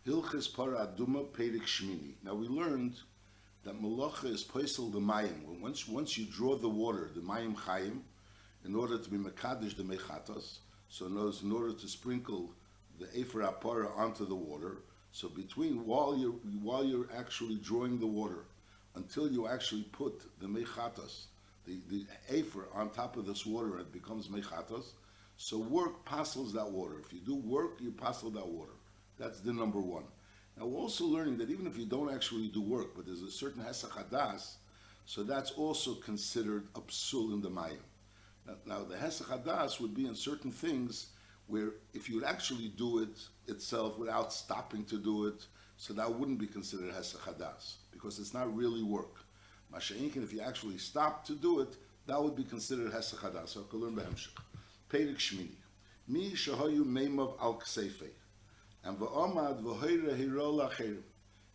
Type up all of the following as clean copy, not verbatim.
Hilchis para Adumah Perik Shmini. Now we learned that malacha is poisel the mayim. Once you draw the water, the mayim chayim, in order to be mekadesh the mechatos. So in order to sprinkle the efer apara onto the water. So between while you're actually drawing the water, until you actually put the mechatos, the efer on top of this water, and it becomes mechatos. So work passels that water. If you do work, you passel that water. That's the number one. Now we're also learning that even if you don't actually do work, but there's a certain hesach hadas, so that's also considered a psul in the mayim. Now the hesach hadas would be in certain things where if you would actually do it itself without stopping to do it, so that wouldn't be considered hesach hadas because it's not really work. Masha'inkin, if you actually stop to do it, that would be considered hesach hadas. So I'll learn b'hemshech. Perik Shmini. Mi shahayu meimav al ksefei. And v'omad v'hoyre hiro lacherim.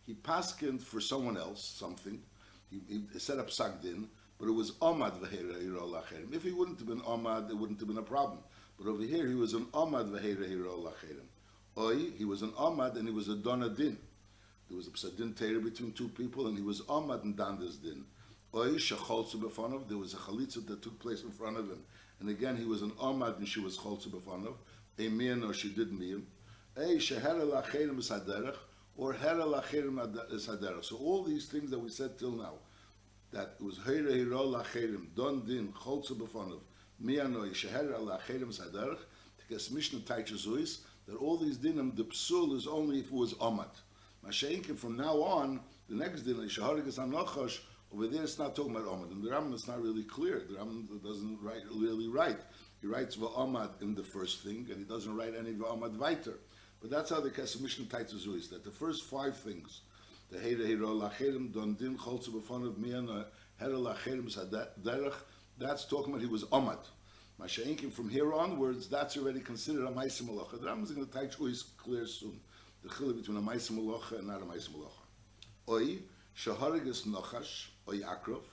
He paskined for someone else something. He set up sagdin, but it was omad v'hoyre hiro lacherim. If he wouldn't have been omad, it wouldn't have been a problem. But over here, he was an omad v'hoyre hiro lacherim. Oi, he was an omad and he was a donadin. There was a psadin teir between two people, and he was omad and dandas din. Oi shecholzu b'fonov. There was a chalitza that took place in front of him, and again he was an omad and she was cholzu b'fonov. A mian or she did mian. Or so all these things that we said till now, that it was Heire Hiro Lacherim, Don Din, Cholze Befonov, Mianoi, Sheher Lacherim Saderach, Tekes Mishnah Taichazuis, that all these dinim, the psul is only if it was Omad. Masha'inkin, from now on, the next din, Sheharigas Anochosh, over there it's not talking about Omad. And the Rambam is not really clear. The Rambam doesn't really write. He writes V'Omad in the first thing, and he doesn't write any V'Omad weiter. But that's how the Kesef Mishnah Taitzah is, that the first five things, the Heire Hiro Lacherim, Don Din, Cholze B'Fonov, Mian, Heire Lacherim, Saderach, that's talking about he was Omad. Masha'inkim, from here onwards, that's already considered a Ma'aseh Malacha. The Rambam is going to Taitzah is clear soon. The chiluk between a Ma'aseh Malacha and not a Ma'aseh Malacha. Oi, Shaharigas Nochash, Oi Akrov,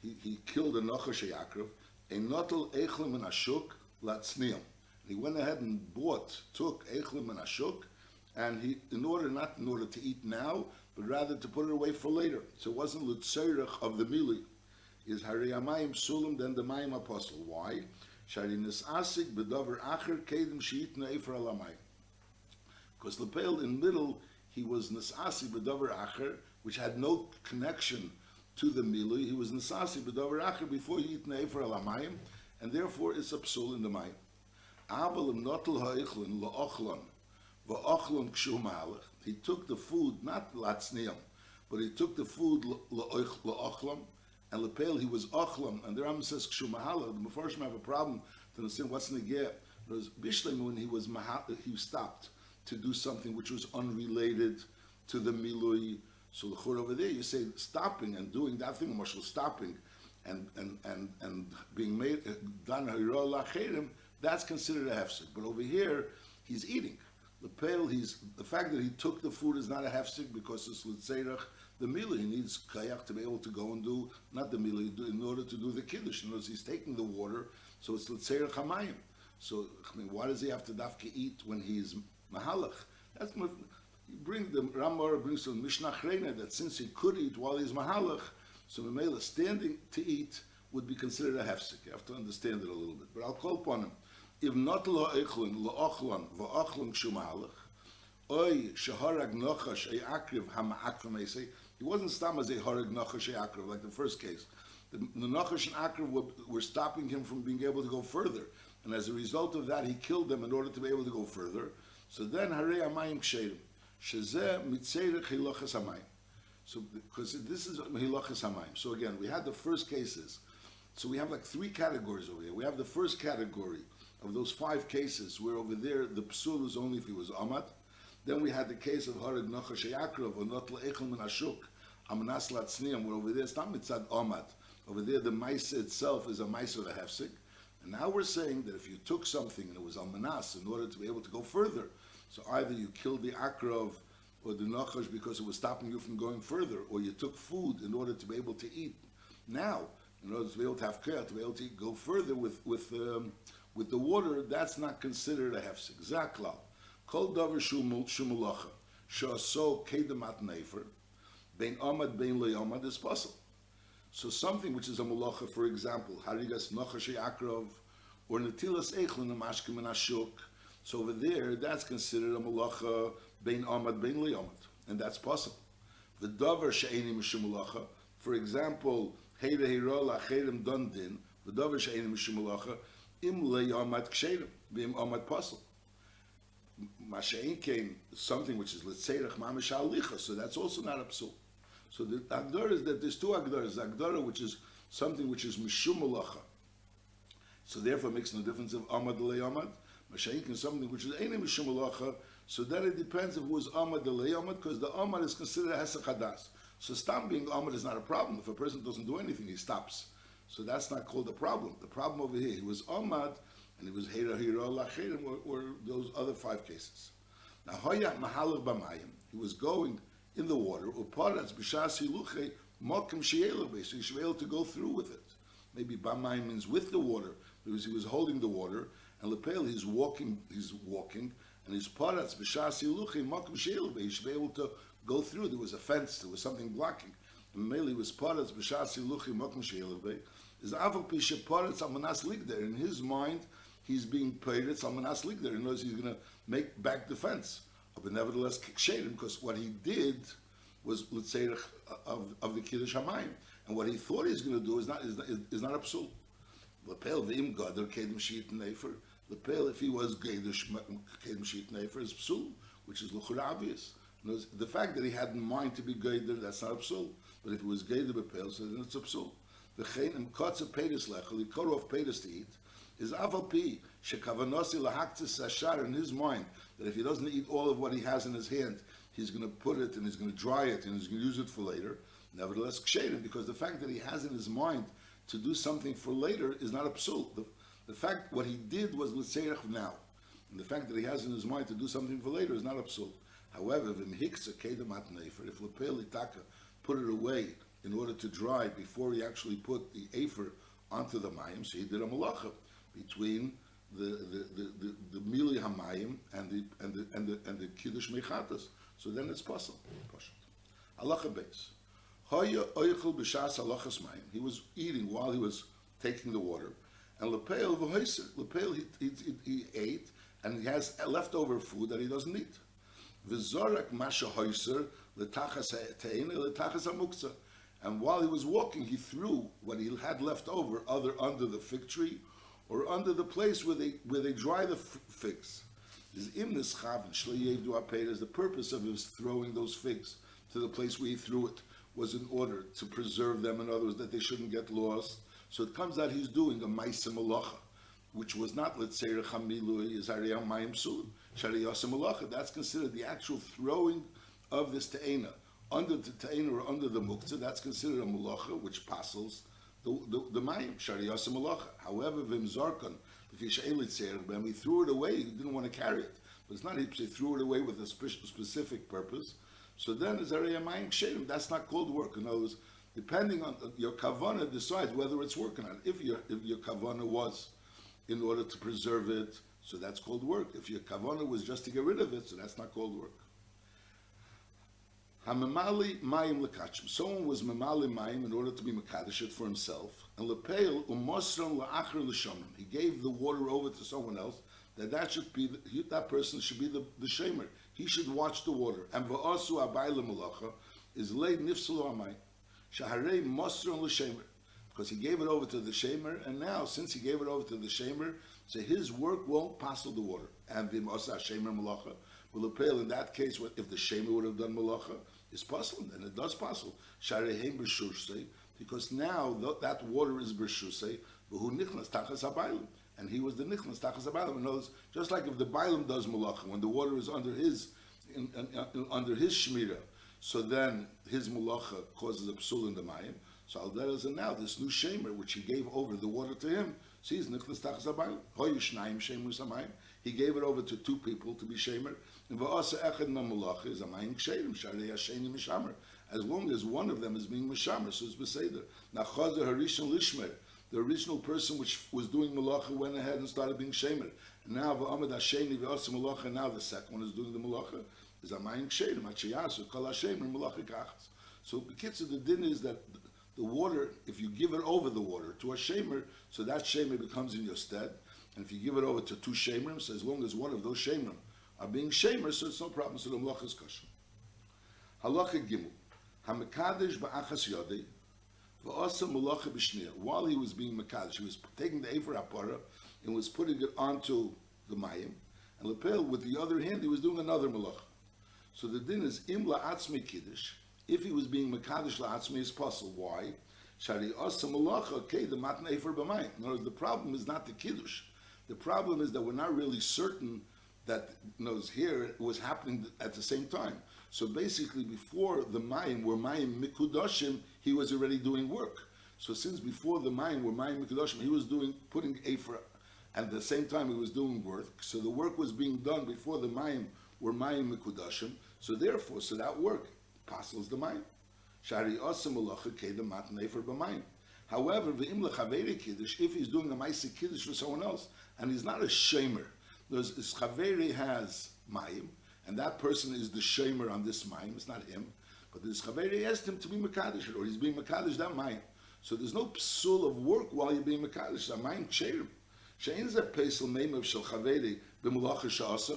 he killed a Nochash Yakrov, a Notel Echlim and Ashuk, Latzniam. He went ahead and took Eichlim and Ashuk, and he, in order to eat now, but rather to put it away for later. So it wasn't Lutzerach of the Mili. Is Hariyamayim Sulam, then the Mayim Apostle. Why? Shari Nisasik Bedover Acher Kedim Sheitna Efer Alamayim. Because Lepel in middle, he was Nisasi Bedover Acher, which had no connection to the Mili. He was Nisasi Bedover Acher before Yitna Efer Alamayim, and therefore it's a psul in the Mayim. He took the food, not latzniam, but he took the food la'ochlam, and lepel he was ochlam, and the Rambam says kshumahala. The Mefarshim have a problem to understand what's negeh. Because Bishlam, when he stopped to do something which was unrelated to the milui. So the chur over there, you say stopping and doing that thing, marshal stopping, and being made dan ha'ira lacherim. That's considered a hefsek. But over here, he's eating. The fact that he took the food is not a hefsek because it's l'tzeirach the mila. He needs kayak to be able to go and do, not the mila, in order to do the kiddush. In other words, he's taking the water, so it's l'tzeirach hamayim. So, I mean, why does he have to dafke eat when he's mahalach? That's what you bring. The Ramar brings to the Mishnah Chreina that since he could eat while he's mahalach, so Mamela standing to eat would be considered a hefsek. You have to understand it a little bit. But I'll call upon him. If not la'echlin, la'ochlan, va'ochlan kshumalach, oy sheharag nochash akriv hama'akrim esei. He wasn't stam as a harag nochash akriv like the first case. The nochash and akriv were stopping him from being able to go further, and as a result of that, he killed them in order to be able to go further. So then harei amayim ksherim shezeh mitzerich hilachas hamayim. So because this is hilachas hamayim. So again, we had the first cases. So we have like three categories over here. We have the first category of those five cases where over there the psul is only if he was amad. Then we had the case of harag nochash yakrov or not le'echel min ashuk amnas latzniam, where over there it's not mitzad amad. Over there the ma'isa itself is a ma'isa of a hefsek. And now we're saying that if you took something and it was almanas in order to be able to go further, so either you killed the akrov or the nochash because it was stopping you from going further, or you took food in order to be able to eat now, in order to be able to have kiyah, to be able to go further with the water, that's not considered a hefsek. Zaklal. Kol davar shumulacha. she'aso kedemat nefer, bein amad bein lo amad is possible. So something which is a malacha, for examel, harigas nochashi akrov, or netilas eichlin amashkim and ashuk. So over there, that's considered a malacha bein amad bein lo amad, and that's possible. The davar she'eni mishum malacha, for example, heira hira lacherim dundin, the davar she'eni mishum malacha, im lo amad ksherim, v'im amad pasel. Mashain came something which is letzerach mamish alicha, so that's also not a psul. So the agdara is that there's two agdaras. The agdara which is something which is mishum malacha, so therefore it makes no difference of amad le amad. Mashain is something which is ain't mishum malacha, so then it depends if it was amad le amad, because the amad is considered hesach hadas. So stam being amad is not a problem. If a person doesn't do anything, he stops. So that's not called a problem. The problem over here, he was amad, and it was hira hira lacherim, or those other 5 cases. Now hoya mahalav b'mayim, he was going in the water, uparatz b'shas hiluche mokim she'elach, so he should be able to go through with it. Maybe b'mayim means with the water, because he was holding the water, and lepel he's walking, and his paratz b'shas hiluche mokim she'elach, he should be able to go through. There was a fence, there was something blocking. And mainly was paratz b'shas hiluche mokim she'elach, is aval pi sheparatz amanas ligder. In his mind, he's being paid at Salmanas Ligder. He knows he's going to make back the fence. But nevertheless, Kikshedim, because what he did was, let's say, of the Kiddush HaMayim. And what he thought he was going to do is not a psul. Lepel v'im gadol kedem sheet nefer. Lepel, if he was Gedish kedem sheet nefer, is psul, which is l'chur obvious. The fact that he had in mind to be Geder, that's not a psul. But if it was Geder b'pel, so then it's a psul. V'chein im kotze peiris lechel, he cut off peiris to eat, is aval pi shekavanosi lahaktzis sashar, in his mind that if he doesn't eat all of what he has in his hand, he's going to put it and he's going to dry it and he's going to use it for later. Nevertheless, ksherim, because the fact that he has in his mind to do something for later is not a psul. The fact what he did was l'tzerech now, and the fact that he has in his mind to do something for later is not a psul. However, v'mhiksa kedemat nefer, if lepel itaka put it away in order to dry before he actually put the afer onto the mayim, so he did a malacha between the mili hamayim and the kiddush mechatas. So then it's possible. Halacha beis. Hoya oichel b'shas halachas mayim. He was eating while he was taking the water, and lepeil v'hoiser. Lepeil he ate, and he has leftover food that he doesn't eat. V'zorak masha hoiser letachas te'ena letachas hamuktzah. And while he was walking, he threw what he had left over either under the fig tree or under the place where they dry the figs. The purpose of his throwing those figs to the place where he threw it was in order to preserve them, in other words, that they shouldn't get lost. So it comes out he's doing a ma'aseh malacha, which was not, let's say, that's considered the actual throwing of this te'ena. Under the te'ena or under the muktzah, that's considered a malacha, which passes the mayim, shariyasa malacha. However, vim zarkan, when he threw it away, he didn't want to carry it. But it's not he threw it away with a specific purpose. So then, is area mayim ksherim? That's not called work. In other words, depending on your kavana decides whether it's work or not. If your kavana was in order to preserve it, so that's called work. If your kavana was just to get rid of it, so that's not called work. Hamemali mayim lekachim. Someone was memali mayim in order to be mekadosh it for himself, and lepeil umosran la'achar l'shomim. He gave the water over to someone else. That person should be the shemer. He should watch the water. And va'asu abayla malacha is leid nifsalu amayim shaharei mosran l'shemer, because he gave it over to the shemer, and now since he gave it over to the shemer, so his work won't pass the water. And the mosar shemer malacha. Well, in that case, if the shemer would have done malacha, it's possible, and it does possible. Sharehem b'shursei, because now that water is b'shursei, who nichnas tachas habaylim, and he was the nichnas tachas habaylim. In other words, just like if the baylim does malacha, when the water is under his shmira, so then his malacha causes a psul in the mayim. So al derez, and now this new shemer, which he gave over the water to him, sees nichnas tachas habaylim. Hoy shnayim shemus hamayim. He gave it over to 2 people to be shemer. And va'asa echad mamulacha is a mayim ksherim sharei hasheni mishamer. As long as one of them is being mishamer, so it's beseder. Now chazer harishon lishmer, the original person which was doing malacha went ahead and started being shemer. And now va'amad hasheni v'asa malacha. Now the second one is doing the malacha. is a mayim ksherim, achayasu, kol hashemer, malacha kachas. So the din is that the water, if you give it over the water to a shemer, so that shemer becomes in your stead. And if you give it over to two shemerim, so as long as one of those shemerim are being shemer, so it's no problem. So the malacha is kosher. Halacha gimel, hamekadesh ba'achas yodei, v'asa malacha b'shniya. While he was being mekadesh, he was taking the efer apara and was putting it onto the mayim, and lepel with the other hand he was doing another malacha. So the din is im la'atzmi kiddush. If he was being mekadesh la'atzmi is possible. Why? Shari asa malacha okay the matan efer b'mayim. In other words, the problem is not the kiddush. The problem is that we're not really certain that here it was happening at the same time. So basically, before the mayim were mayim mikudoshim, he was already doing work. So since before the mayim were mayim mikudoshim, he was putting efer, and at the same time he was doing work. So the work was being done before the mayim were mayim mikudoshim. So therefore, so that work apostles the mayim. Shari osam malacha kedem matan efer b'mayim. However, v'im lechaveri kiddush, if he's doing a ma'aseh kiddush for someone else, and he's not a shemer, his chaveri has mayim, and that person is the shemer on this mayim, it's not him, but this chaveri asked him to be mekadesh, or he's being mekadesh that mayim. So there's no psul of work while you're being mekadesh. That mayim ksherim. She'en zeh pesel name of shel chaveri b'mulacha sha'asa,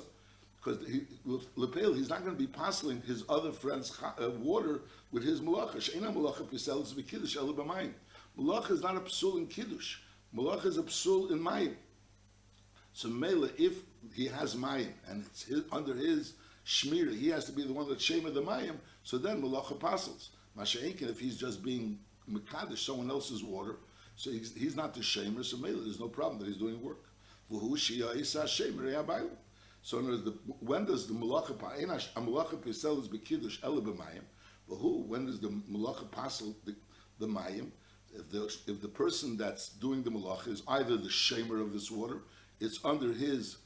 because he's not going to be passing his other friend's water with his malacha. She'en ha-malacha pisel is b'kiddush ela b'mayim. Malacha is not a psul in kiddush. Malacha is a psul in mayim. So Mela, if he has mayim and it's under his shmira, he has to be the one that shemer the mayim. So then malacha apostles. Masha'inkin, if he's just being mekadesh someone else's water, so he's not the shemer. So Mela, there's no problem that he's doing work. So in other words, when does the malacha pisel is b'kiddush ela b'mayim? When does the malacha apostle the mayim? If the person that's doing the malacha is either the shemer of this water, it's under his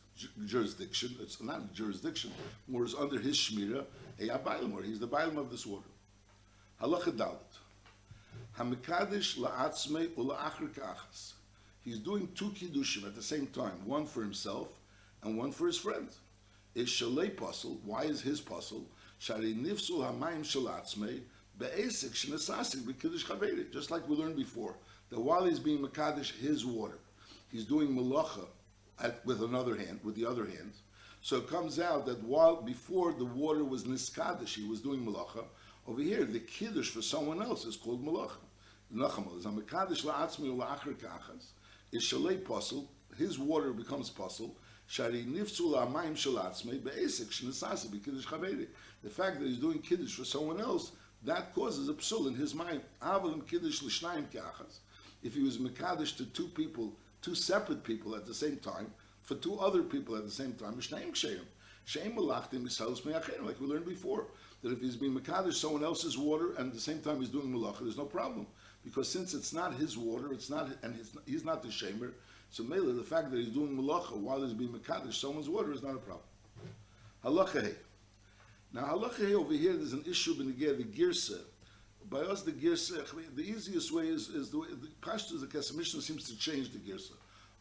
jurisdiction. It's not jurisdiction, or it's under his shmira. Or he's the bailam of this water. Halacha dalet. Hamikadesh la'atzmei ula'achar ka'achas. He's doing two kiddushim at the same time, one for himself and one for his friend. Is shalei pasul? Why is his pasul? Shari nifsul hamayim shalatzmei be'esik shenasasik b'kiddush chaveri. Just like we learned before, that while he's being mekadesh his water, he's doing malacha with the other hand. So it comes out that while before the water was niskadesh, he was doing malacha. Over here, the kiddush for someone else is called malacha. Nachamal is hamikadesh la'atzmi ula'achar kachas. Is shalei pasul? His water becomes pasul. Shari nifsul ha'mayim shalatzmi be'esik shenasasi b'kiddush chaveri. The fact that he's doing kiddush for someone else, that causes a psul in his mind. Avalim kiddush l'shnayim kachas. If he was mekadesh to two people, two separate people at the same time, for two other people at the same time, like we learned before, that if he's being mekadesh someone else's water and at the same time he's doing malacha, there's no problem, because since it's not his water, he's not the shemer. So mele, the fact that he's doing malacha while he's being mekadesh someone's water is not a problem. Halacha hey. Now halacha hey over here, there's an issue in the girsa. By us, the girsa, the easiest way is the way the pashtus, the Kesef Mishnah seems to change the girsa.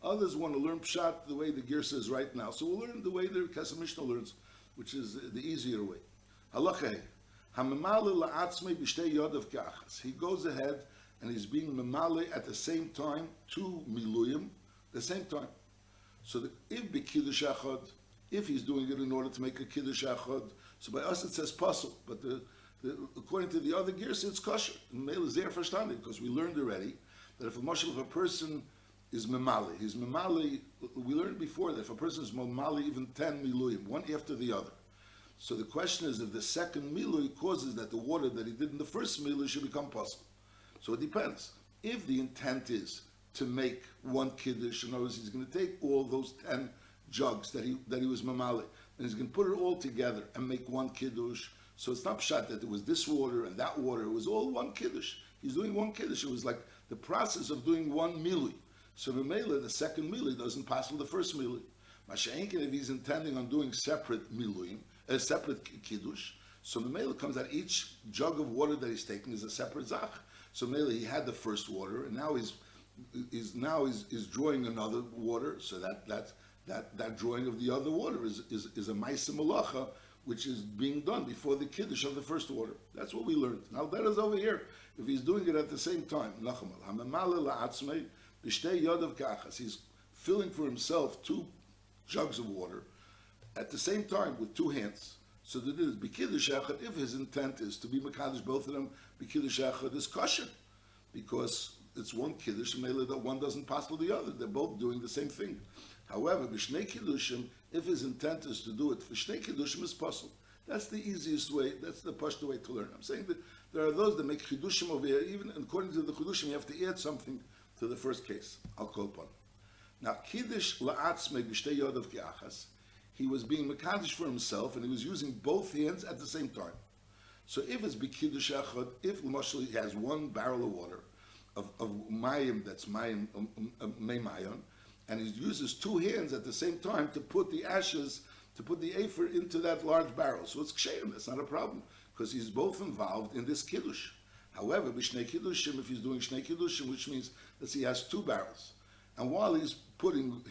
Others want to learn pshat the way the girsa is right now, so we'll learn the way the Kesef Mishnah learns, which is the easier way. Halacha hamemale la'atzmei b'shtei yodav kachas. He goes ahead and he's being memale at the same time two miluyim, the same time. So if b'kiddush achad, if he's doing it in order to make a kiddush achad, so by us it says pasul, but according to the other gears, it's kosher. Meil is there verstanden, because we learned already that if a person is memali, he's memali. We learned before that if a person is memali even 10 miluyim, one after the other. So the question is, if the second milui causes that the water that he did in the first milui should become pasul. So it depends. If the intent is to make one kiddush, in other words, he's going to take all those 10 jugs that he was memali, and he's going to put it all together and make one kiddush. So it's not pshat that there was this water and that water. It was all one kiddush. He's doing one kiddush. It was like the process of doing one milui. So the second milui doesn't pass with the first milui. Masha'inkin, if he's intending on doing separate miluim, a separate kiddush, so the comes out each jug of water that he's taking is a separate zach. So he had the first water, and now he's drawing another water. So that drawing of the other water is a ma'aseh malacha, which is being done before the kiddush of the first water. That's what we learned. Now that is over here. If he's doing it at the same time, he's filling for himself 2 jugs of water at the same time with 2 hands. So that it is b'kiddush echad. If his intent is to be mekadosh both of them, b'kiddush echad is kosher, because it's one kiddush, and that one doesn't pass to the other. They're both doing the same thing. However, b'shnei kiddushim, if his intent is to do it for shnei kiddushim, is possible. That's the easiest way. That's the pashto way to learn. I'm saying that there are those that make chidushim over here. Even according to the chidushim, you have to add something to the first case. I'll call upon. Now, kiddush la'atzmei b'shtei yodav ki'achas. He was being mekadosh for himself, and he was using both hands at the same time. So if it's b'kiddush echad, if l'mashal he has 1 barrel of water of mayim, that's mayim mayon, and he uses 2 hands at the same time to put the ashes, to put the afer into that large barrel. So it's ksheim, that's not a problem, because he's both involved in this kiddush. However, b'shnei kiddushim, if he's doing shnei kiddushim, which means that he has 2 barrels, and while he's putting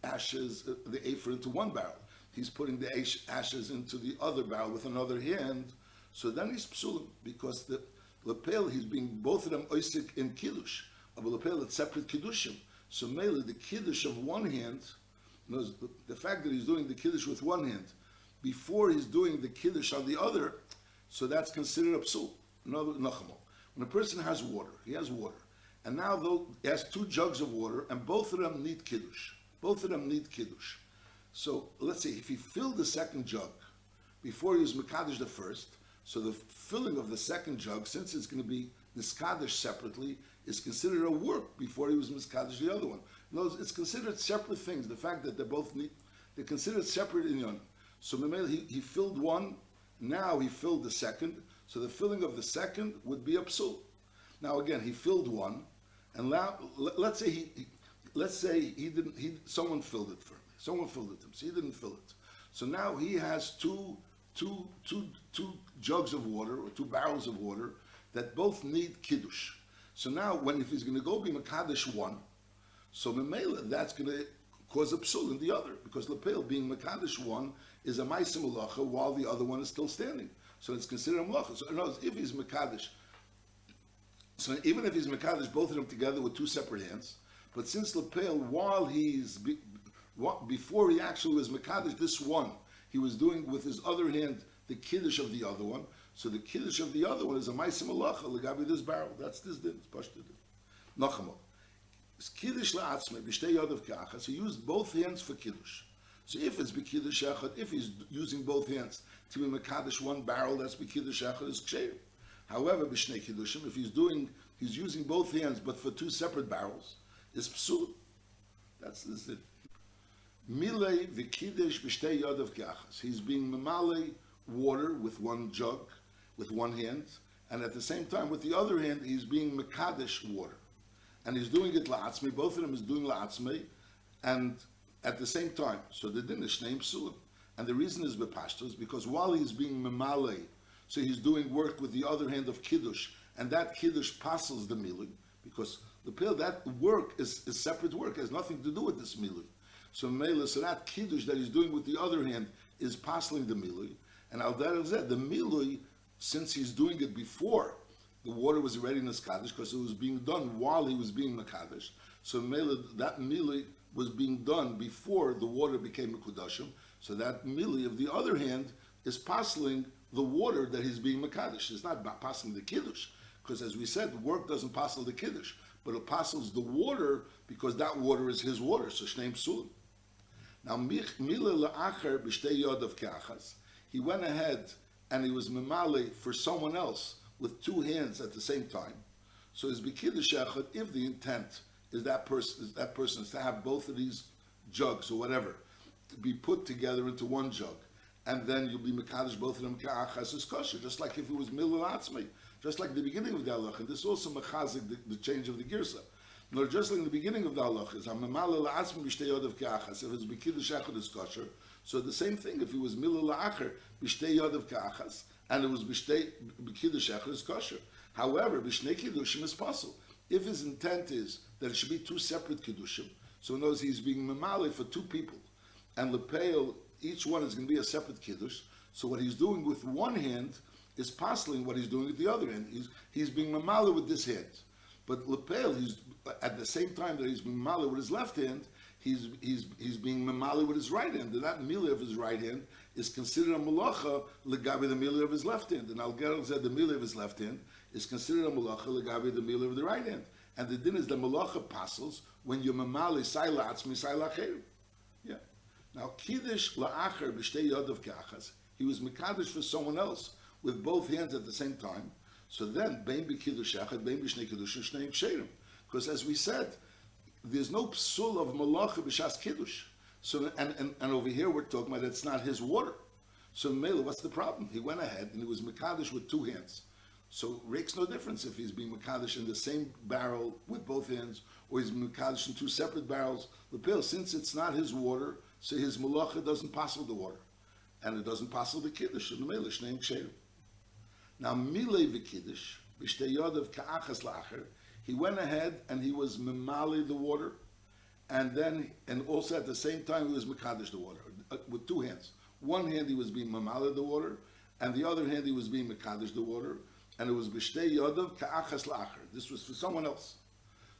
ashes, the afer into 1 barrel, he's putting the ashes into the other barrel with another hand, so then he's psulim, because the lepel, he's being both of them oisik in kiddush, of a lepel, it's separate kiddushim. So mainly the kiddush of one hand, the fact that he's doing the kiddush with one hand, before he's doing the kiddush on the other, so that's considered a psul. Another nachamo. When a person has water, he has water, and now though he has 2 jugs of water, and both of them need kiddush. Both of them need kiddush. So let's say if he filled the second jug before he was mekadosh the first, so the filling of the second jug, since it's going to be niskadosh separately, is considered a work before he was miskadosh the other one. In other words, it's considered separate things. The fact that they both need, they're considered separate in yon. So he filled one, now he filled the second. So the filling of the second would be a psul. Now again, he filled one, and now let's say he didn't. Someone filled it for him. Someone filled it to him. So he didn't fill it. So now he has two jugs of water, or 2 barrels of water that both need kiddush. So now, if he's going to go be mekadosh one, so memela, that's going to cause a psul in the other, because lepel being mekadosh one is a ma'asim malacha while the other one is still standing. So it's considered a malacha. So in other words, if he's mekadosh, so even if he's mekadosh both of them together with 2 separate hands, but since lepel, before he actually was mekadosh this one, he was doing with his other hand the kiddush of the other one. So the kiddush of the other one is a ma'asim malacha legabi this barrel. That's this din. It's pashto din. Nachamo. Kiddush la'atzmei b'shtei yodav k'achas. He used both hands for kiddush. So if it's b'kiddush echad, if he's using both hands to be mekadosh 1 barrel, that's b'kiddush echad is ksheir. However, b'shnei kiddushim, if he's using both hands but for 2 separate barrels, is psul. That's this din. Milei v'kiddush b'shtei yodav k'achas. He's being memale water with 1 jug, with 1 hand, and at the same time with the other hand he's being mekadesh water, and he's doing it la'atzmei. Both of them is doing la'atzmei, and at the same time. So the din is shnei psulim, and the reason is bepashtos, because while he's being memale, so he's doing work with the other hand of kiddush, and that kiddush passes the milui, because the pill, that work is separate work, has nothing to do with this milui. So that kiddush that he's doing with the other hand is passing the milui, and al derech zeh, the milui, since he's doing it before the water was already niskadosh, because it was being done while he was being mekadosh. So that milui was being done before the water became mekudashim. So that milui of the other hand is passing the water that he's being mekadosh. It's not passing the kiddush, because as we said, the work doesn't pass the kiddush, but it passes the water because that water is his water. So shnei psulim. Now mila la'acher b'shtei yodav k'achas. He went ahead and he was memale for someone else with 2 hands at the same time. So his b'kiddush echad, if the intent is that person is to have both of these jugs or whatever to be put together into 1 jug, and then you'll be mekadosh both of them ka'achas is kosher, just like if it was milul atzmei, just like the beginning of the halach. And this also mechazik the change of the girsa. No, just like in the beginning of the halach is hamemale la'atzmei b'shtei yodav ka'achas. If it's b'kiddush echad is kosher. So the same thing, if it was milul la'acher b'shtei yodav ka'achas, and it was b'kiddush echad is kosher. However, b'shnei kiddushim is possible. If his intent is that it should be 2 separate kiddushim, so knows he's being memale for 2 people, and lepeil, each one is going to be a separate kiddush. So what he's doing with one hand is passing what he's doing with the other hand. He's being mamala with this hand. But lepel, he's at the same time that he's being mamala with his left hand, he's being mamala with his right hand. And that milah of his right hand is considered a malacha legabe the milah of his left hand. And Al-Gerel said the milah of his left hand is considered a malacha legabe the milah of the right hand. And the din is the malacha passes when you mamali sayla atzmi sayla cherim. Yeah. Now kiddush la'acher b'shtei yodav kachas. He was mekadosh for someone else with both hands at the same time. So then bein b'kiddush echad, bein b'shnei kiddushim, shnei ksherim. Because as we said, there's no psul of malacha b'shas kiddush. So and over here we're talking about it's not his water. So Mela, what's the problem? He went ahead and he was mekadosh with two hands. So it makes no difference if he's being mekadosh in the same barrel with both hands, or he's mekadosh in two separate barrels. The pill, since it's not his water, so his malacha doesn't pass with the water, and it doesn't pass with the kiddush. And the Mela shnei ksherim. Now milei v'kiddush b'shtei yodav ka'achas la'acher. He went ahead and he was memali the water, and also at the same time he was mekadosh the water with two hands. One hand he was being memali the water, and the other hand he was being mekadosh the water. And it was b'shtei yodav ka'achas la'acher. This was for someone else.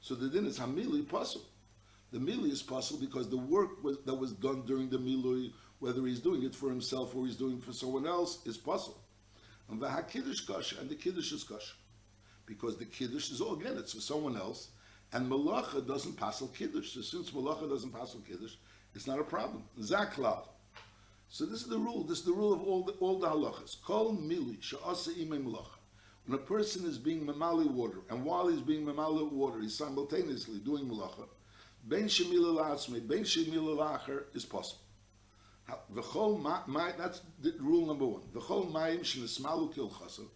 So the din is hamili pasul. The mili is pasul because the work that was done during the milui, whether he's doing it for himself or he's doing it for someone else, is pasul. And the kiddush kasha, and the kiddush is kasha, because the kiddush is again it's for someone else, and malacha doesn't pasul kiddush. So since malacha doesn't pasul kiddush, it's not a problem. Zaklal. So this is the rule. This is the rule of all the halachas. Kol mili she'asa imei malacha. When a person is being mamali water, and while he's being mamali water, he's simultaneously doing malacha, ben shemila la'atzmei, ben shemila la'acher is possible. That's the rule number one. V'chol mayim shenismalu kilchasim.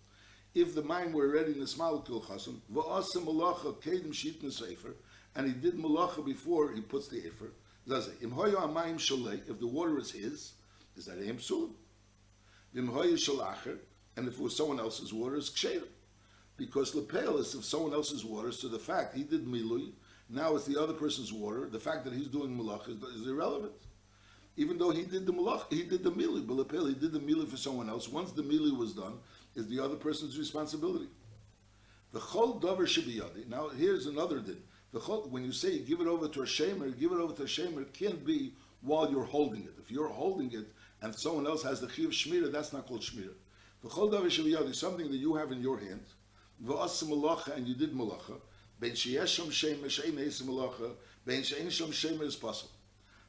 If the mayim were already nismalu kilchasim, v'asa malacha kedim shit nesefer, and he did malacha before he puts the efer, im hoyo amayim shalei, if the water is his, is that a him psulim? Im hoyo shalacher, and if it was someone else's water, it's ksherim. Because lepel is if someone else's water, so the fact he did milui, now it's the other person's water, the fact that he's doing malach is irrelevant. Even though he did the malach, he did the milui, but lepel, he did the milui for someone else. Once the milui was done, is the other person's responsibility. The chol davar shebiyadi. Now here's another din. The chol, when you say you give it over to a shemer, give it over to a shemer, it can't be while you're holding it. If you're holding it and someone else has the chiv shmira, that's not called shmira. V'chol davar shebiyadi, something that you have in your hand, v'asa malacha, and you did malacha, ben sheyesh shom shemer, she'ein eis malacha, ben she'ein shom shemer is possible.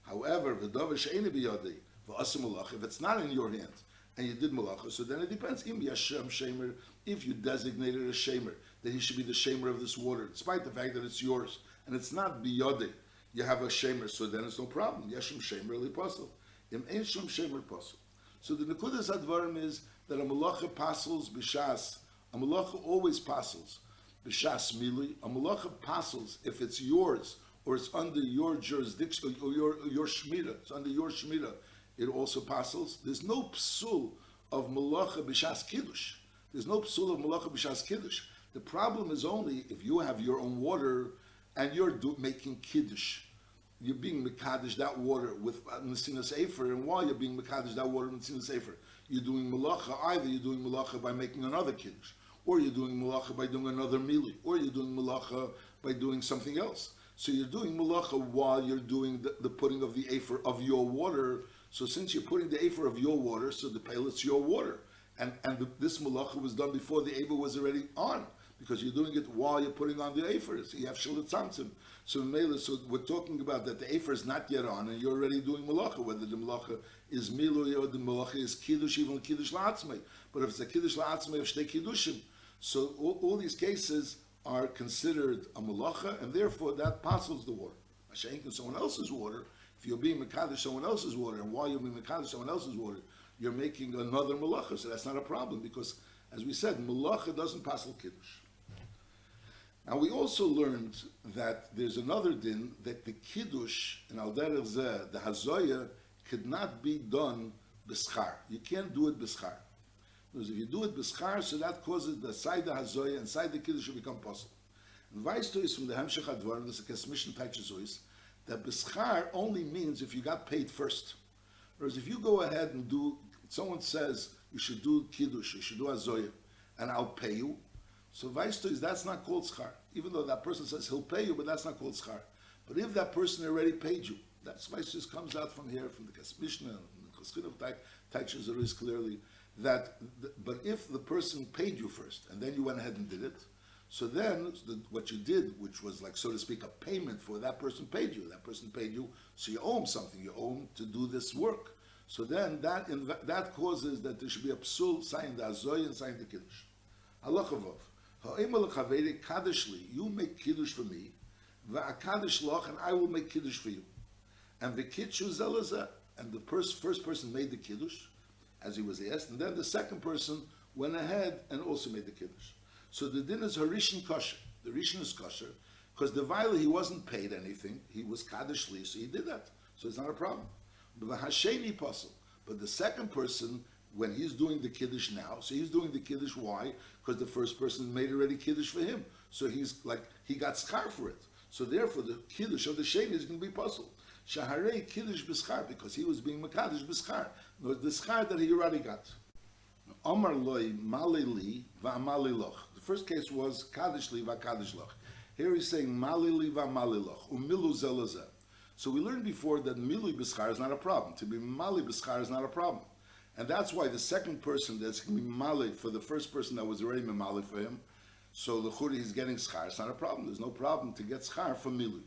However, v'davar she'ein biyadi, v'asa malacha, if it's not in your hand, and you did malacha, so then it depends. Im yashem shemer, if you designated a shemer, that he should be the shemer of this water, despite the fact that it's yours, and it's not biyadi, you have a shemer, so then it's no problem. Yashem shemer li pasul. Im ein shom shemer pasul. So the nekudas advarim is that a malacha passes b'shas. A malacha always passes b'shas milui. A malacha passes if it's yours or it's under your jurisdiction or your shmira. It's under your shmira. It also passes. There's no psul of malacha b'shas kiddush. There's no psul of malacha b'shas kiddush. The problem is only if you have your own water and you're making kiddush. You're being mekadosh that water with Nesinas Efer, and while you're being mekadosh that water with Nesinas Efer, you're doing malacha. Either you're doing malacha by making another kiddush, or you're doing malacha by doing another mili, or you're doing malacha by doing something else. So you're doing malacha while you're doing the putting of the Efer of your water. So since you're putting the Efer of your water, so the pail it's your water, and this malacha was done before the Efer was already on, because you're doing it while you're putting on the Efer. So you have Shilat Tzamtzim. So we're talking about that the Efer is not yet on, and you're already doing malacha, whether the malacha is milui or the malacha is kiddush, even kiddush la'atzmei. But if it's a kiddush la'atzmei of shtei kiddushim, so all these cases are considered a malacha, and therefore that passes the water. Mashenk in someone else's water, if you're being mekadosh someone else's water, and while you're being mekadosh someone else's water, you're making another malacha, so that's not a problem, because, as we said, malacha doesn't pass kiddush. Now we also learned that there's another din that the kiddush in al derech zeh, the hazoya, could not be done b'schar. You can't do it b'schar. Because if you do it b'schar, so that causes the side the hazoya and side the kiddush to become possible. And weißt is from the Hemshech Advarim, this is a Kesmishn Taiches, that b'schar only means if you got paid first. Whereas if you go ahead and do someone says you should do kiddush, you should do azoya, and I'll pay you. So Vaisto is that's not called schar. Even though that person says he'll pay you, but that's not called schar. But if that person already paid you, that's Vaisto comes out from here, from the Mishnah, the Chaskin of Taikshas there is clearly that. But if the person paid you first, and then you went ahead and did it, so then what you did, which was like, so to speak, a payment for that person paid you. That person paid you, so you owe him something. You owe him to do this work. So then that causes that there should be a psul, sign the azoy and sign the kiddush. Halachavav. Ha'imel chaveri kaddishli. You make kiddush for me. Va'akadish loch, and I will make kiddush for you. And the kiddush zelazah. And the first person made the kiddush, as he was asked, and then the second person went ahead and also made the kiddush. So the din is harishin kosher. The rishon is kosher because the vayla he wasn't paid anything. He was kaddish li, so he did that. So it's not a problem. But hasheni pasul. But the second person, when he's doing the kiddush now, so he's doing the kiddush. Why? Because the first person made already kiddush for him. So he's like he got schar for it. So therefore, the kiddush of the sheni is going to be pasul. Shaharei kiddush b'schar because he was being mekadosh b'schar. The schar that he already got. Omar loy malili va'amali loch. The first case was kaddish li va'kaddish loch. Here he's saying malili va'amali loch umilu zelazeh. So we learned before that milu b'schar is not a problem. To be mali b'schar is not a problem, and that's why the second person that's going to be mali for the first person that was already mali for him. So the churi he's getting schar. It's not a problem. There's no problem to get schar for milu.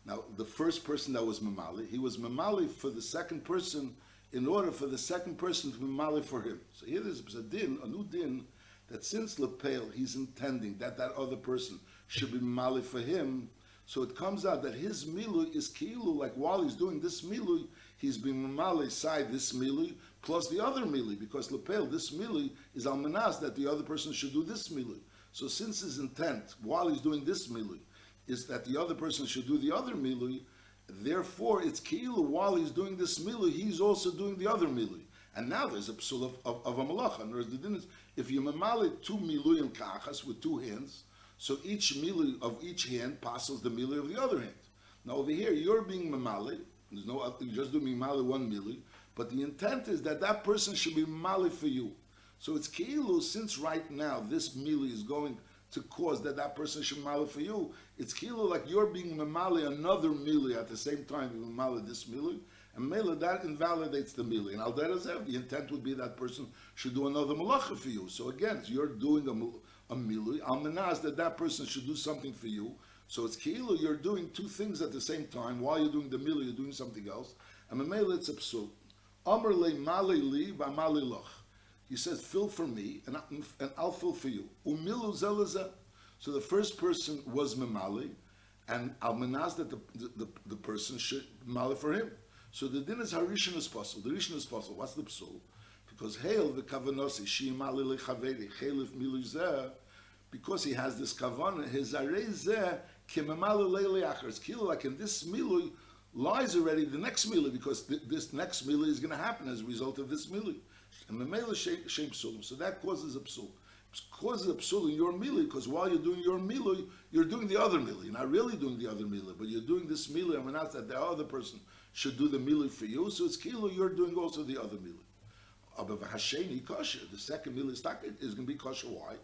Now the first person that was mamali, he was mamali for the second person, in order for the second person to be mali for him. So here there's a din, a new din, that since Lepel, he's intending that that other person should be mali for him, so it comes out that his milui is kilu, like while he's doing this milui, he's being mali side this milui, plus the other milui, because Lepel, this milui is almanas, that the other person should do this milui. So since his intent, while he's doing this milui, is that the other person should do the other milui, therefore, it's ki'ilu, while he's doing this milui, he's also doing the other milui. And now there's a psul of a malacha. In other words, the din is, if you mamali two milui in kachas with two hands, so each milui of each hand passes the milui of the other hand. Now over here, you're being mamali, there's no, you're just doing mamali one milui, but the intent is that that person should be mamali for you. So it's ki'ilu, since right now this milui is going to cause that that person should mali for you, it's kilo like you're being mamali another mili at the same time you mamali this mili, and mela that invalidates the mili. And al derazev, the intent would be that person should do another malacha for you. So again, you're doing a mili, al menaz that that person should do something for you. So it's kilo you're doing two things at the same time. While you're doing the mili, you're doing something else. And mela it's a psul. Amr le mali li va mali loch. He says, fill for me, and I'll fill for you. Umilu zelazeh. So the first person was memali, and al menaz that the person should mali for him. So the din is harishin is possible. The rishon is possible. What's the psul? Because hail the kavanosi shi mali lechaveri chelif milu zeh. Because he has this kavanah, his arei zeh kimemali leiliachar. It's kilo like in this milu lies already the next milu, because this next milu is going to happen as a result of this milu. And memela shem psulim. So that causes a psul. It causes a psul in your mili, because while you're doing your mili, you're doing the other mili. You're not really doing the other mili, but you're doing this mili. I mean, not that the other person should do the mili for you. So it's kilo, you're doing also the other mili. But hasheni kosher, the second mili is going to be kosher. Why?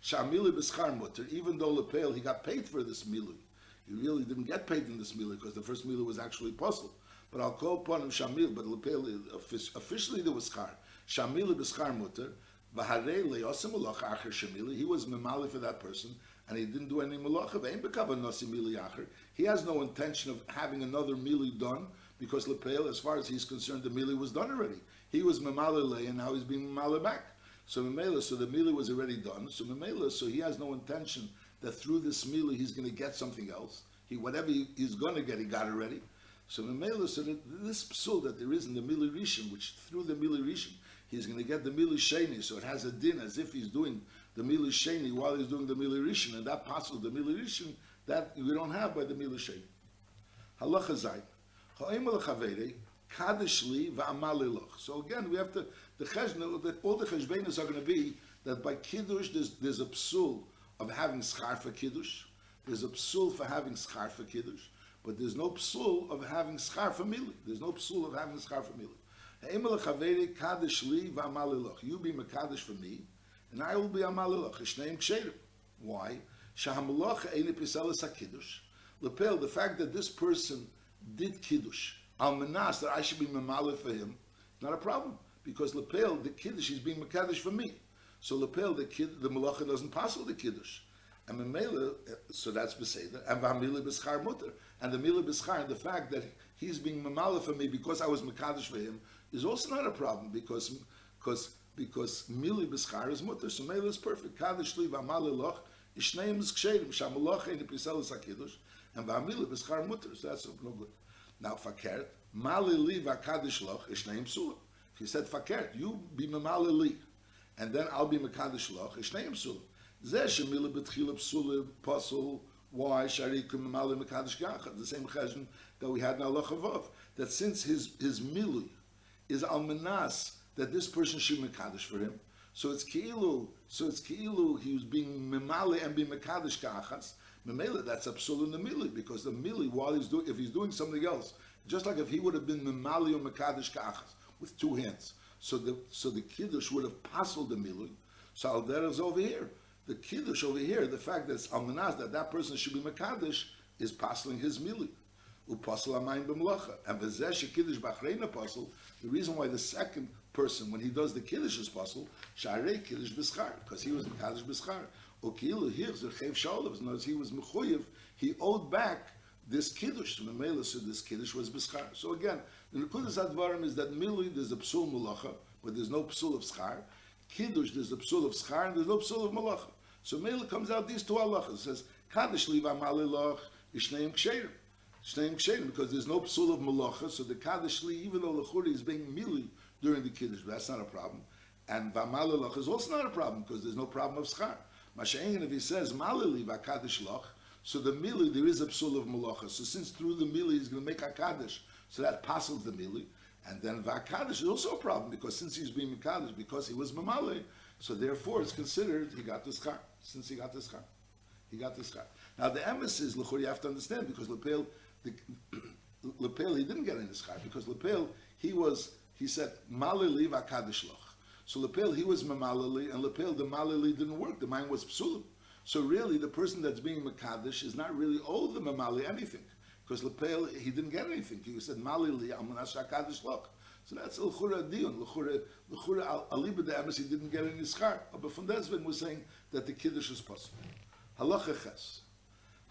Shamili b'schar mutter. Even though lepel he got paid for this mili, he really didn't get paid in this mili because the first mili was actually puzzled. But I'll call upon him shamil. But lepel officially there was schar. Shamili b'schar mutter, v'harei le'osim malacha acher shamili. He was memali for that person, and he didn't do any malacha. Ve'im b'kavan nasi mili acher. He has no intention of having another mili done, because lepel, as far as he's concerned, the mili was done already. He was memali le, and now he's being memali back. So memela, so the mili was already done. So memela, so he has no intention that through this mili he's going to get something else. Whatever he's going to get, he got already. So memela, so that this psul that there is in the mili rishon, which through the mili rishon he's going to get the mili sheni, so it has a din as if he's doing the mili sheni while he's doing the mili rishon, and that passes the mili rishon that we don't have by the mili sheni. Halacha zayin, ha'imel chaveri kaddish li va'amali loch. So again, we have to all the cheshbenos are going to be that by kiddush there's a psul of having schar for kiddush, there's a psul for having schar for kiddush, but there's no psul of having schar for mili. There's no psul of having schar for mili. Ha'emel chaveri kaddish li v'amalilach. You be mekadosh for me, and I will be amalilach. Shneim ksherim. Why? Shahamalacha eini piselis hakiddush. Lepel, the fact that this person did kiddush al menas that I should be memaleh for him, not a problem, because lepel the kiddush is being mekadosh for me. So lepel the malacha doesn't pass the kiddush. And Memela, so that's Beseder, and V'hamila B'schar Mutter. And the Mila B'schar, the fact that he's being Mamala for me because I was Mekadosh for him, is also not a problem because Mila B'schar is Mutter. So Mela is perfect. Kaddish li V'hamala loch, Ishneim is Ksherim, Shamalach in the Piselis HaKiddush, and V'hamila B'schar Mutter. So that's no good. Now, Fakert, Mali li V'akaddish loch, Ishneim Sulam. If you said Fakert, you be Mamala li, and then I'll be Mekadosh loch, Ishneim Sulam. Why Sharikum Mamali Mekadosh Gachad? The same cheshbon that we had in Allah Chavav. That since his milui is al menas that this person should mekadosh for him, so it's keilu he was being memali and being mekadosh kachas. Memela, that's a psul in the milui, because the milui, while if he's doing something else, just like if he would have been memali or mekadosh kachas with two hands, so the kiddush would have pasul the milui. So al is over here. The kiddush over here, the fact that it's almanas that person should be mekadosh, is pasling his mili. Upasel amayim b'mlacha. And v'zeh kiddush b'achreina pasel. The reason why the second person, when he does the kiddush, is pasel, sharei kiddush b'schar, because he was mekadosh b'schar. Okilu here zerchev shalov. Notice he was mechuyev. He owed back this kiddush. Memela, so this kiddush was b'schar. So again, the nekudas advarim is that mili there's a psul mulacha, but there's no psul of schar. Kiddush there's a psul of schar and there's no psul of malacha. So Mela comes out these two halachas. It says kaddish li v'amalilach ishneim ksherim, ishneim ksherim, because there's no psul of malacha. So the kaddish li, even though lechuri is being mili during the kiddush, that's not a problem. And v'amalilach is also not a problem because there's no problem of schar. Masha'en, if he says malili v'akaddish lach, so the mili there is a psul of malacha. So since through the mili he's going to make a kaddish, so that passes the mili. And then v'akaddish is also a problem because since he's being mekadosh because he was mamale, so therefore it's considered he got the schar. Since he got the schar, Now the emes is l'chur, you have to understand, because lepel he didn't get any schar, because lepel he said malili v'akaddish loch. So lepel he was mamalili, and lepel the malili didn't work. The mind was psulim. So really the person that's being mekadosh is not really owed the mamali anything. Because lepel he didn't get anything. He said malili amanas hakadish loch. So that's l'chura dion. L'chura aliba de emes he didn't get any schar. But from Desvin was saying that the kiddush is possible. Halacha ches.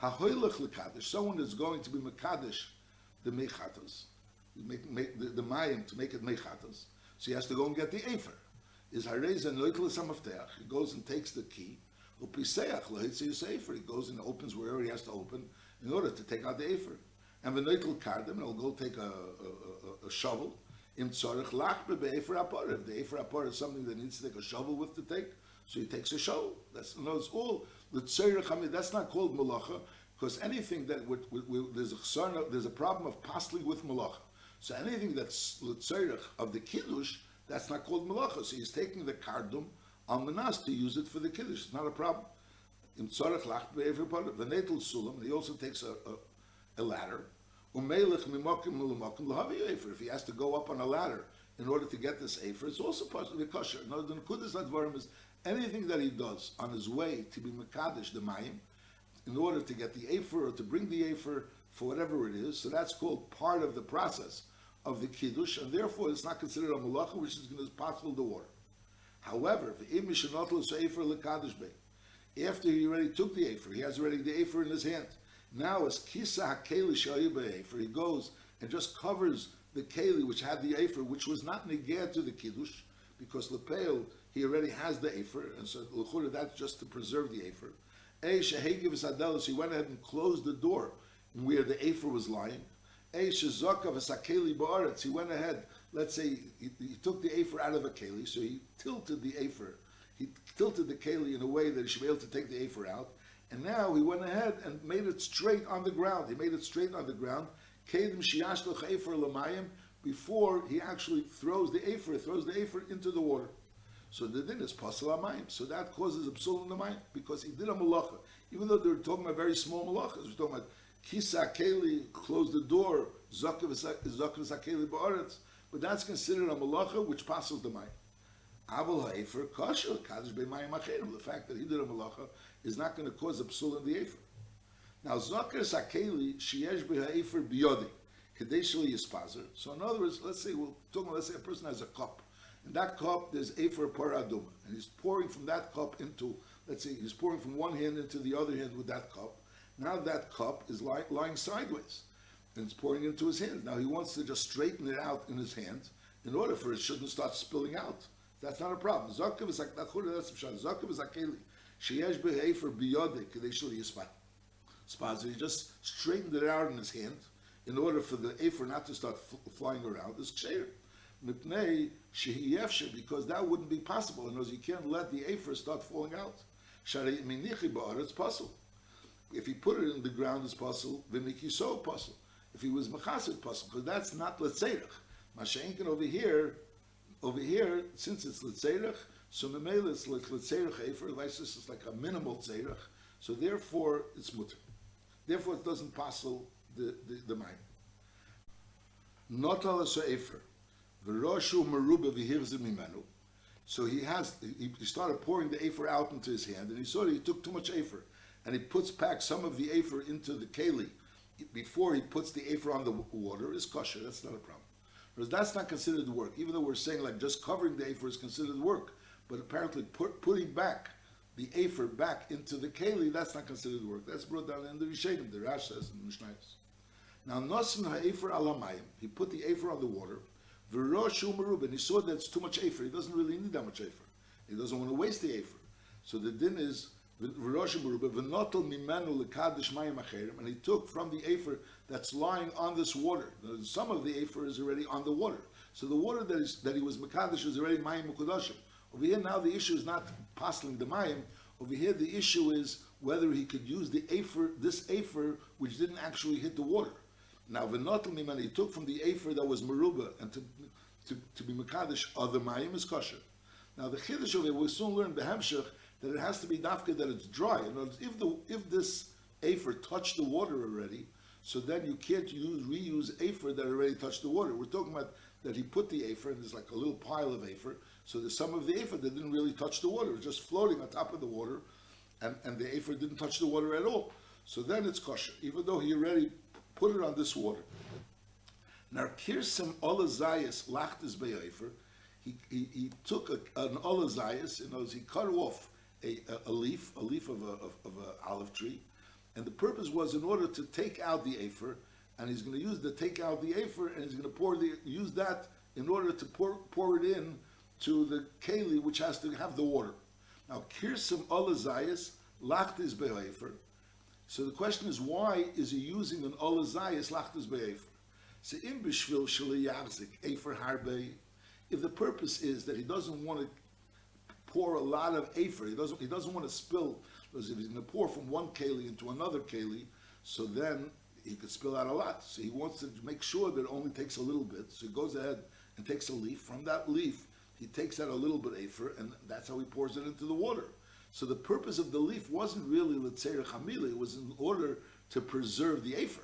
Hahoylech lekadish. Someone that's going to be mekadosh the mechatos, make the mayim to make it mechatos. So he has to go and get the efer. Is hareza noitel samafteach. He goes and takes the key. Upiseach lohitzi sefer. He goes and opens wherever he has to open in order to take out the efer. And the noitel kardem, and he'll go take a shovel. Im tzorich lach be'efer apor. If the efer apor is something that needs to take a shovel with to take, so he takes a shovel. That's all the tzorich. I mean, that's not called malacha, because anything that there's a problem of pasli with malacha. So anything that's the tzorich of the kiddush, that's not called malacha. So he's taking the kardum al manas to use it for the kiddush. It's not a problem. Im tzorich lach be'efer apor. The netel sulam. He also takes a ladder. If he has to go up on a ladder in order to get this afer, it's also part of the kosher. Now, the nekudas advarim is anything that he does on his way to be mekadosh the mayim, in order to get the afer or to bring the afer for whatever it is. So that's called part of the process of the kiddush, and therefore it's not considered a malacha, which is going to possible the water. However, after he already took the afer, he has already the afer in his hand. Now, as kisa hakeli shayiba afer, he goes and just covers the keli which had the afer, which was not neged to the kiddush, because lepel he already has the afer, and so l'chura that's just to preserve the afer. Shehegiv sadelos, he went ahead and closed the door where the afer was lying. Shezakav sakeli ba'aretz, he went ahead. Let's say he took the afer out of a keli, so he tilted the afer. He tilted the keli in a way that he should be able to take the afer out. And now he went ahead and made it straight on the ground. He made it straight on the ground. Kedim shiashloch efer lamayim, before he actually throws the afer into the water. So the din is pasal amayim. So that causes a psul in the mayim, because he did a malacha. Even though they were talking about very small malachas, we're talking about kisa keli, close the door, zakav sakeli ba'aretz. but that's considered a malacha which passes the mayim. Aval ha'efer kosher kadosh b'mayim acherim. The fact that he did a malacha is not going to cause a psul in the efer. Now zakir sakeli sheyesh b'ha'efer biyodi kedei sheli yispazer. So in other words, let's say a person has a cup. In that cup there's efer par adumah, and he's pouring from that cup into, let's say he's pouring from one hand into the other hand with that cup. Now that cup is lying sideways, and it's pouring into his hand. Now he wants to just straighten it out in his hand in order for it shouldn't start spilling out. That's not a problem. Zakiv is like that's pshat. Zakiv is akeli sheyesh behefer biyodek kedei sheli yispat. Spazer, he just straightened it out in his hand in order for the efer not to start flying around. It's ksheir. Mipnei shehiyefshe, because that wouldn't be possible. In other words, you can't let the efer start falling out. Sharei minichi ba'ar, it's possible. If he put it in the ground, it's possible. V'mikiso possible. If he was mechasid, possible, because that's not letzerich. Masha'inkin over here, since it's letzerich, so memela it's like letzerich efer. Lysis is like a minimal tzerich, so therefore it's mutter. Therefore, it doesn't passel the mayim. Not all so efer. V'roshu meruba v'hirze mimenu. So he started pouring the efer out into his hand, and he saw that he took too much efer, and he puts back some of the efer into the keli before he puts the efer on the water. Is kosher. That's not a problem. Because that's not considered work, even though we're saying like just covering the efer is considered work. But apparently putting back the efer back into the keli, that's not considered work. That's brought down in the Rishonim, the Rash says in the Mishnayos. Now nosin ha'efer alamayim, he put the efer on the water. V'roshu merub, and he saw that it's too much efer. He doesn't really need that much efer. He doesn't want to waste the efer. So the din is v'roshu merub v'notel mimenu lekadish mayim acherim, and he took from the efer that's lying on this water. Some of the efer is already on the water. So the water that he was mekadosh is already mayim mukudashim. Over here now the issue is not passing the mayim. Over here the issue is whether he could use the efer, this efer which didn't actually hit the water. Now v'notel mimenu, he took from the efer that was meruba and to be mekadosh other mayim is kosher. Now the chiddush of it, we'll soon learn behemshech that it has to be dafka that it's dry. In other words, if this efer touched the water already, so then you can't reuse efer that already touched the water. We're talking about that he put the efer, and there's like a little pile of efer, so there's some of the efer that didn't really touch the water. It was just floating on top of the water, and the efer didn't touch the water at all. So then it's kosher, even though he already put it on this water. Now, kirsem olazayas lachtes be'efer, he took an olazayas, in other words, he cut off a leaf of an olive tree, and the purpose was in order to take out the afer, and he's going to take out the afer, and he's going to use that in order to pour it in to the keli, which has to have the water. Now, kirsem olazayas lachtes be'efer. So the question is, why is he using an olazayas lachtes be'efer? So im b'shvil sheli yachzik efer harbe. If the purpose is that he doesn't want to pour a lot of afer, he doesn't want to spill, because if he's going to pour from one keli into another keli, so then he could spill out a lot. So he wants to make sure that it only takes a little bit. So he goes ahead and takes a leaf. From that leaf, he takes out a little bit afer, and that's how he pours it into the water. So the purpose of the leaf wasn't really l'tzeir chamila, it was in order to preserve the afer.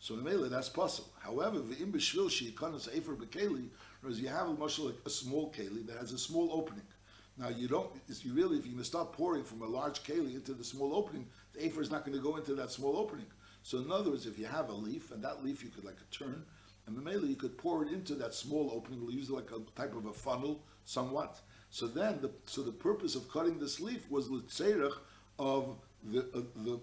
So in Mela, that's possible. However, v'im b'shvil she'yikanos afer b'keli, whereas you have like a small keli that has a small opening. Now if you're going to start pouring from a large keli into the small opening, the afer is not going to go into that small opening. So in other words, if you have a leaf, and that leaf you could like turn, and Mamela you could pour it into that small opening, we'll use like a type of a funnel, somewhat. So then, the purpose of cutting this leaf was l'tzeirach of the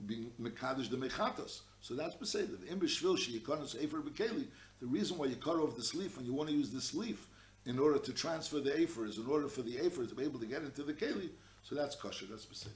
being mekadosh the mechatos. So that's beseder. The imbishvil sheyikanos afer b'keli. The reason why you cut off this leaf and you want to use this leaf in order to transfer the afer is in order for the afer to be able to get into the keli. So that's kosher. That's beseder.